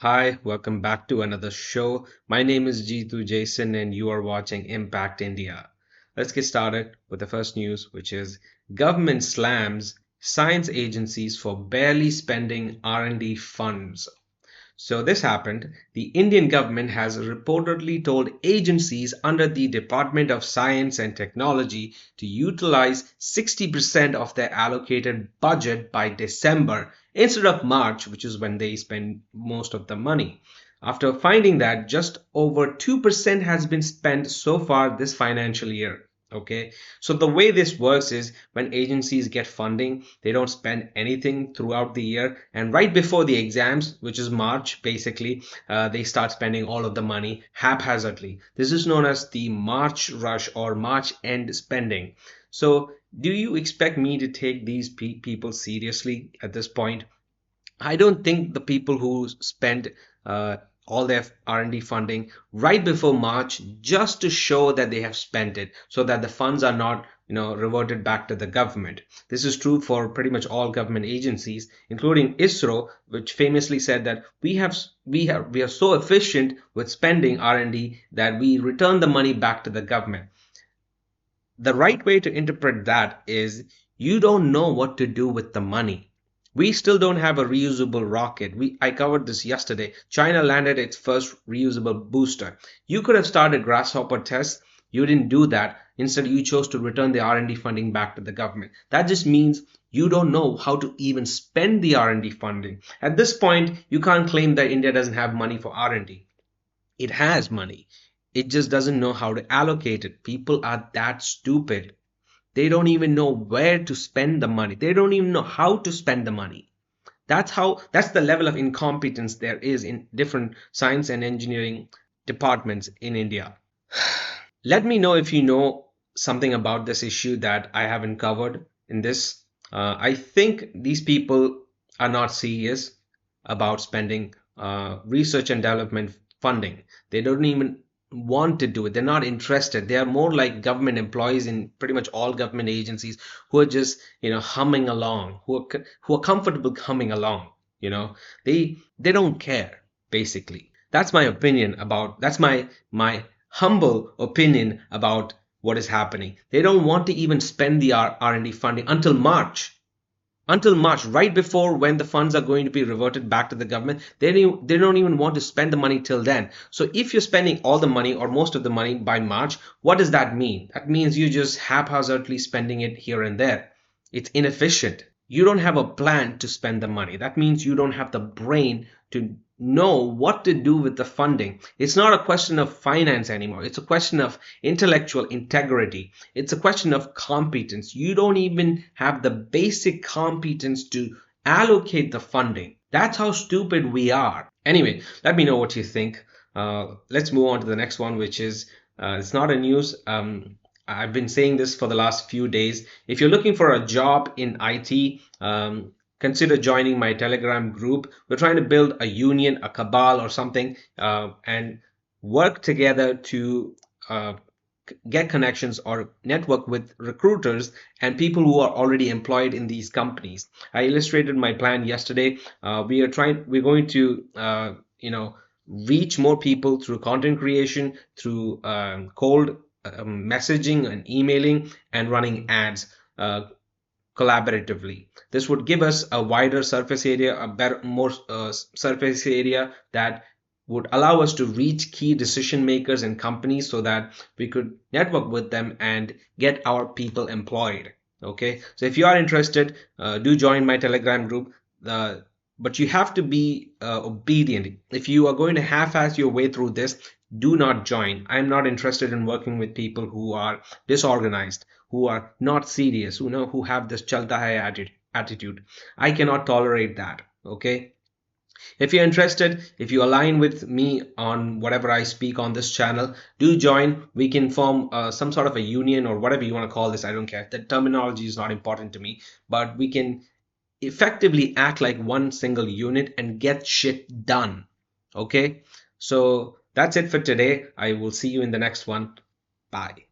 Hi, welcome back to another show. My name is Jeetu Jason, and you are watching Impact India. Let's get started with the first news, which is government slams science agencies for barely spending R&D funds. So this happened. The Indian government has reportedly told agencies under the Department of Science and Technology to utilize 60% of their allocated budget by December instead of March, which is when they spend most of the money. After finding that just over 2% has been spent so far this financial year. Okay, so the way this works is when agencies get funding, they don't spend anything throughout the year, and right before the exams, which is March, basically, they start spending all of the money haphazardly. This is known as the March rush or March end spending. So, do you expect me to take these people seriously at this point? I don't think the people who spend uh, all their R&D funding right before March just to show that they have spent it, so that the funds are not, reverted back to the government. This is true for pretty much all government agencies, including ISRO, which famously said that we are so efficient with spending R&D that we return the money back to the government. The right way to interpret that is you don't know what to do with the money. We still don't have a reusable rocket. I covered this yesterday. China landed its first reusable booster. You could have started grasshopper tests. You didn't do that. Instead, you chose to return the R&D funding back to the government. That just means you don't know how to even spend the R&D funding. At this point, you can't claim that India doesn't have money for R&D. It has money. It just doesn't know how to allocate it. People are that stupid. They don't even know where to spend the money. They don't even know how to spend the money. That's the level of incompetence there is in different science and engineering departments in India. Let me know if you know something about this issue that I haven't covered in this. I think these people are not serious about spending research and development funding. They don't even want to do it. They're not interested. They are more like government employees in pretty much all government agencies who are just, humming along, who are comfortable humming along. You know, they don't care basically. That's my humble opinion about what is happening. They don't want to even spend the R&D funding until March, right before when the funds are going to be reverted back to the government. They don't even want to spend the money till then. So if you're spending all the money or most of the money by March, what does that mean? That means you're just haphazardly spending it here and there. It's inefficient. You don't have a plan to spend the money. That means you don't have the brain to know what to do with the funding. It's not a question of finance anymore. It's a question of intellectual integrity. It's a question of competence. You don't even have the basic competence to allocate the funding. That's how stupid we are. Anyway, let me know what you think. Let's move on to the next one, which is it's not a news. I've been saying this for the last few days. If you're looking for a job in IT, consider joining my Telegram group. We're trying to build a union, a cabal, or something, and work together to get connections or network with recruiters and people who are already employed in these companies. I illustrated my plan yesterday. We're going to, reach more people through content creation, through cold messaging and emailing, and running ads collaboratively. This would give us a wider surface area, a better, more surface area that would allow us to reach key decision makers in companies so that we could network with them and get our people employed. Okay, so if you are interested, do join my Telegram group. But you have to be obedient. If you are going to half-ass your way through this, do not join. I'm not interested in working with people who are disorganized, who are not serious, who have this chalta hai attitude. I cannot tolerate that. Okay. If you're interested, if you align with me on whatever I speak on this channel, do join. We can form some sort of a union or whatever you want to call this. I don't care. The terminology is not important to me, but we can effectively act like one single unit and get shit done. Okay, so that's it for today. I will see you in the next one. Bye.